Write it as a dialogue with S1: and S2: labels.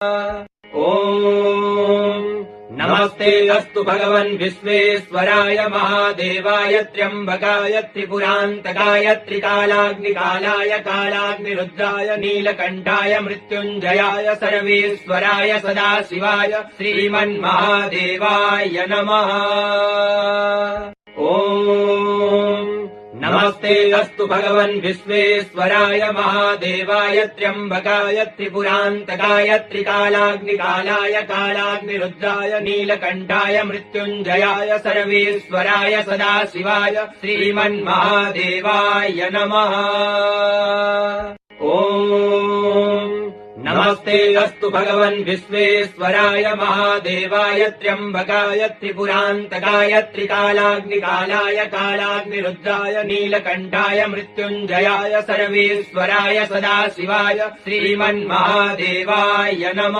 S1: ॐ नमस्ते अस्तु भगवन् विश्वेश्वराय महादेवाय त्र्यम्बकाय त्रिपुरान्तकाय त्रिकालाग्निकालाय कालाग्निरुद्राय नीलकण्ठाय मृत्युञ्जयाय सर्वेश्वराय सदाशिवाय श्रीमन्महादेवाय नमः। ॐ नमस्ते अस्तु भगवन् विश्वेश्वराय महादेवाय त्र्यम्बकाय त्रिपुरान्तकाय त्रिकालाग्निकालाय कालाग्निरुद्राय नीलकण्ठाय मृत्युञ्जयाय सर्वेश्वराय सदाशिवाय श्रीमन्महादेवाय नमः। ॐ नमस्ते अस्तु भगवन् विश्वेश्वराय महादेवाय त्र्यम्बकाय त्रिपुरान्तकाय त्रिकालाग्निकालाय कालाग्निरुद्राय नीलकण्ठाय मृत्युञ्जयाय सर्वेश्वराय सदाशिवाय श्रीमन्महादेवाय नमः।